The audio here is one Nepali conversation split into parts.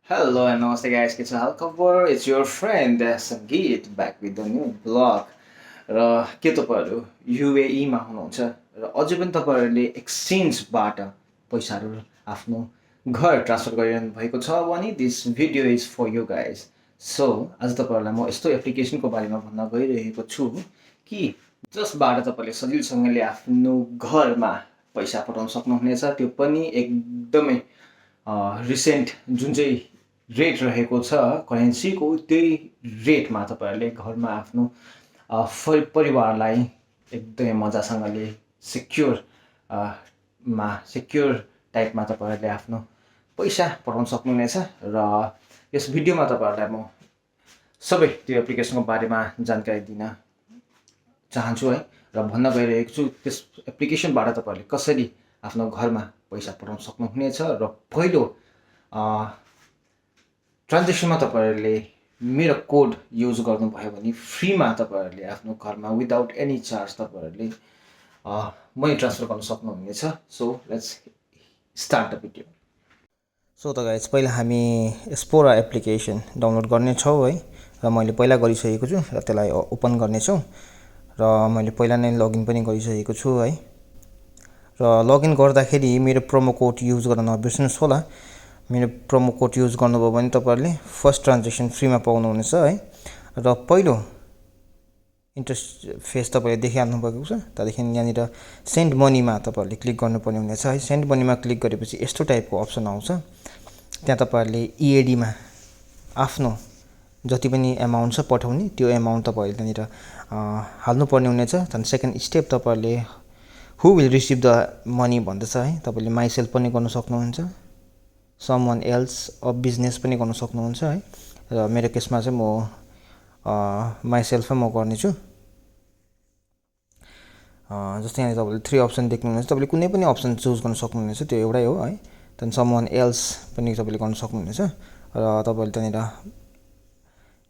Hello and namaste guys, के छ हाल खबर? It's your friend Sangeet back with the new vlog. र के तपाईँहरू युएईमा हुनुहुन्छ र अझै पनि तपाईँहरूले एक्सचेन्जबाट पैसाहरू आफ्नो घर ट्रान्सफर गरिरहनु भएको छ भने this video is for you guys. So आज तपाईँहरूलाई म यस्तो एप्लिकेसनको बारेमा भन्न गइरहेको छु कि जसबाट तपाईँले सजिलोसँगले आफ्नो घरमा पैसा पठाउन सक्नुहुनेछ, त्यो पनि एकदमै रिसेन्ट जुन चाहिँ रेट रहेको छ करेन्सीको त्यही रेटमा तपाईँहरूले घरमा आफ्नो परिवारलाई एकदमै मजासँगले सेक्योर टाइपमा तपाईँहरूले आफ्नो पैसा पठाउन सक्नुहुनेछ. र यस भिडियोमा तपाईँहरूलाई म सबै त्यो एप्लिकेसनको बारेमा जानकारी दिन चाहन्छु है, र भन्न गइरहेको छु त्यस एप्लिकेसनबाट तपाईँहरूले कसरी आफ्नो घरमा पैसा पठाउन सक्नुहुनेछ. र पहिलो ट्रान्जेक्सनमा तपाईँहरूले मेरो कोड युज गर्नुभयो भने फ्रीमा तपाईँहरूले आफ्नो घरमा विदाउट एनी चार्ज तपाईँहरूले मनी ट्रान्सफर गर्न सक्नुहुनेछ. So let's start the video. So त गाइज पहिला हामी स्पोरा एप्लिकेसन डाउनलोड गर्नेछौँ है, र मैले पहिला गरिसकेको छु र त्यसलाई ओपन गर्नेछौँ. र मैले पहिला नै लगइन पनि गरिसकेको छु है. र लगइन गर्दाखेरि मेरो प्रोमो कोड युज गर्न नबिर्सिनुहोस् होला. मेरो प्रोमो कोड युज गर्नुभयो भने तपाईँहरूले फर्स्ट ट्रान्जेक्सन फ्रीमा पाउनुहुनेछ है. र पहिलो इन्ट्रेस्ट फेस तपाईँले देखिहाल्नु भएको छ. त्यहाँदेखि यहाँनिर सेन्ड मनीमा तपाईँहरूले क्लिक गर्नुपर्ने हुनेछ है. सेन्ड मनीमा क्लिक गरेपछि यस्तो टाइपको अप्सन आउँछ. त्यहाँ तपाईँहरूले इएडीमा आफ्नो जति पनि एमाउन्ट छ पठाउने त्यो एमाउन्ट तपाईँहरूले त्यहाँनिर हाल्नुपर्ने हुनेछ. त्यहाँदेखि सेकेन्ड स्टेप तपाईँहरूले हु विल रिसिभ द मनी भन्दैछ है. तपाईँले माइसेल्फ पनि गर्न सक्नुहुन्छ, समवन एल्स अफ बिजनेस पनि गर्न सक्नुहुन्छ है. र मेरो केसमा चाहिँ म माइसेल्फै म गर्नेछु. जस्तै यहाँ तपाईँले 3 अप्सन देख्नुहुनेछ. तपाईँले कुनै पनि अप्सन चुज गर्न सक्नुहुनेछ, त्यो एउटै हो है. त्यहाँदेखि समवन एल्स पनि तपाईँले गर्न सक्नुहुनेछ. र तपाईँले त्यहाँनिर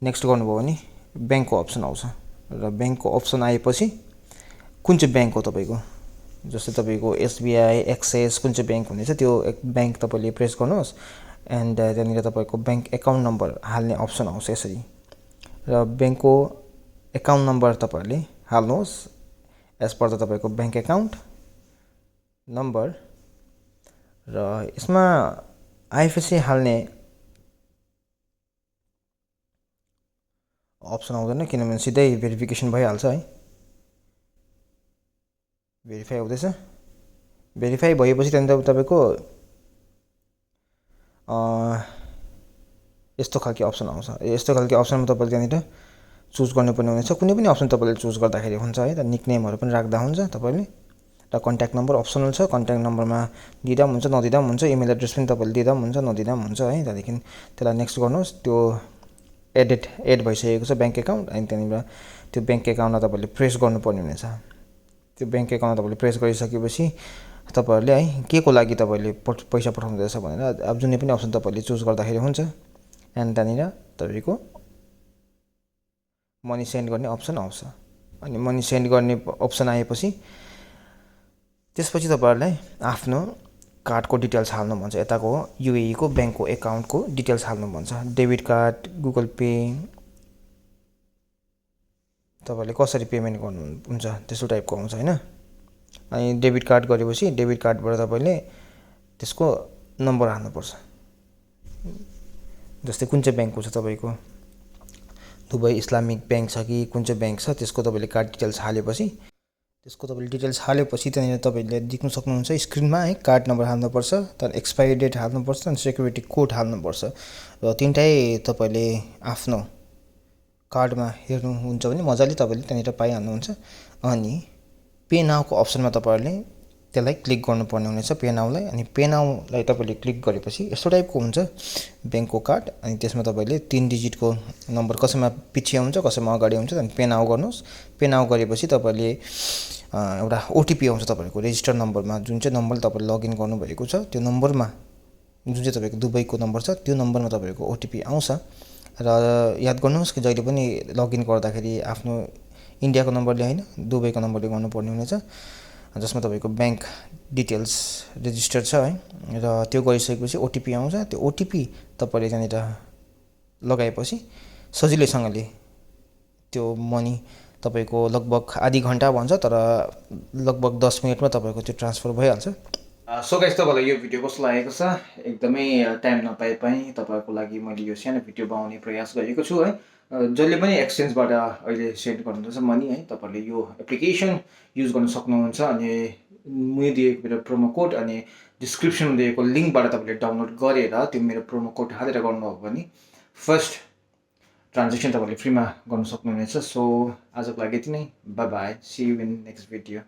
नेक्स्ट गर्नुभयो भने ब्याङ्कको अप्सन आउँछ. र ब्याङ्कको अप्सन आएपछि कुन चाहिँ ब्याङ्क हो तपाईँको, जस्तै तपाईँको एसबिआई, एक्सिस कुन चाहिँ ब्याङ्क हुनेछ त्यो ब्याङ्क तपाईँले प्रेस गर्नुहोस्. एन्ड त्यहाँनिर तपाईँको ब्याङ्क एकाउन्ट नम्बर हाल्ने अप्सन आउँछ यसरी. र ब्याङ्कको एकाउन्ट नम्बर तपाईँहरूले हाल्नुहोस् एज पर द तपाईँको ब्याङ्क एकाउन्ट नम्बर. र यसमा आइएफएससी हाल्ने अप्सन आउँदैन, किनभने सिधै भेरिफिकेसन भइहाल्छ है. भेरिफाई हुँदैछ. भेरिफाई भएपछि त्यहाँदेखि तपाईँको यस्तो खालको अप्सन आउँछ. यस्तो खालको अप्सनमा तपाईँले त्यहाँनिर चुज गर्नुपर्ने हुनेछ. कुनै पनि अप्सन तपाईँले चुज गर्दाखेरि हुन्छ है. निकनेमहरू पनि राख्दा हुन्छ तपाईँले. र कन्ट्याक्ट नम्बर अप्सनल छ. कन्ट्याक्ट नम्बरमा दिँदा पनि हुन्छ, नदिँदा पनि हुन्छ. इमेल एड्रेस पनि तपाईँले दिँदा पनि हुन्छ, नदिँदा पनि हुन्छ है. त्यहाँदेखि त्यसलाई नेक्स्ट गर्नुहोस्. त्यो एड भइसकेको छ ब्याङ्क एकाउन्ट. अनि त्यहाँनिर त्यो ब्याङ्क एकाउन्टलाई तपाईँले प्रेस गर्नुपर्ने हुनेछ. त्यो ब्याङ्क एकाउन्ट तपाईँले प्रेस गरिसकेपछि तपाईँहरूले है के को लागि तपाईँले पैसा पठाउनुहुँदैछ भनेर अब जुनै पनि अप्सन तपाईँले चुज गर्दाखेरि हुन्छ. एन्ड त्यहाँनिर तपाईँको मनी सेन्ड गर्ने अप्सन आउँछ. अनि मनी सेन्ड गर्ने अप्सन आएपछि त्यसपछि तपाईँहरूलाई आफ्नो कार्डको डिटेल्स हाल्नु भन्छ. यताको युएईको ब्याङ्कको एकाउन्टको डिटेल्स हाल्नु भन्छ. डेबिट कार्ड, गुगल पे, तपाईँले कसरी पेमेन्ट गर्नुहुन्छ त्यस्तो टाइपको आउँछ होइन. अनि डेबिट कार्ड गरेपछि डेबिट कार्डबाट तपाईँले त्यसको नम्बर हाल्नुपर्छ. जस्तै कुन चाहिँ ब्याङ्कको छ तपाईँको, दुबई इस्लामिक ब्याङ्क छ कि कुन चाहिँ ब्याङ्क छ, त्यसको तपाईँले कार्ड डिटेल्स हालेपछि त्यहाँनिर तपाईँले देख्न सक्नुहुन्छ स्क्रिनमा है. कार्ड नम्बर हाल्नुपर्छ, त्यहाँदेखि एक्सपायरी डेट हाल्नुपर्छ, अनि सेक्युरिटी कोड हाल्नुपर्छ. र तिनटै तपाईँले आफ्नो कार्डमा हेर्नुहुन्छ भने मजाले तपाईँले त्यहाँनिर पाइहाल्नुहुन्छ. अनि पे नाउको अप्सनमा तपाईँहरूले त्यसलाई क्लिक गर्नुपर्ने हुनेछ, पे नाउलाई. अनि पे नाउलाई तपाईँले क्लिक गरेपछि यस्तो टाइपको हुन्छ ब्याङ्कको कार्ड. अनि त्यसमा तपाईँले 3 डिजिटको नम्बर कसैमा पछि हुन्छ कसैमा अगाडि हुन्छ. अनि पे नाउ गर्नुहोस्. पे नाउ गरेपछि तपाईँले एउटा ओटिपी आउँछ तपाईँको रेजिस्टर नम्बरमा. जुन चाहिँ नम्बर तपाईँले लगइन गर्नुभएको छ त्यो नम्बरमा, जुन चाहिँ तपाईँको दुबईको नम्बर छ त्यो नम्बरमा तपाईँको ओटिपी आउँछ. र याद गर्नुहोस् कि जहिले पनि लगइन गर्दाखेरि आफ्नो इन्डियाको नम्बरले होइन दुबईको नम्बरले गर्नुपर्ने हुनेछ. जसमा तपाईँको ब्याङ्क डिटेल्स रेजिस्टर छ है र त्यो गरिसकेपछि ओटिपी आउँछ। त्यो ओटिपी तपाईँले त्यहाँनिर लगाएपछि सजिलैसँगले त्यो मनी तपाईँको लगभग आधी घन्टा भन्छ तर लगभग 10 मिनटमा तपाईँको त्यो ट्रान्सफर भइहाल्छ। सो गाइस, तपाईँलाई यो भिडियो कस्तो लागेको छ? एकदमै टाइम नपाए पनि तपाईँहरूको लागि मैले यो सानो भिडियो बनाउने प्रयास गरेको छु है। जसले पनि एक्सचेन्जबाट अहिले सेन्ड गर्नुहुन्छ मनी है, तपाईँहरूले यो एप्लिकेसन युज गर्न सक्नुहुन्छ। अनि मैले दिएको मेरो प्रोमो कोड अनि डिस्क्रिप्सनमा दिएको लिङ्कबाट तपाईँले डाउनलोड गरेर त्यो मेरो प्रोमो कोड हालेर गर्नुभयो भने फर्स्ट ट्रान्जेक्सन तपाईँले फ्रीमा गर्न सक्नुहुनेछ। सो आजको लागि यति नै। Bye bye, see you in next video.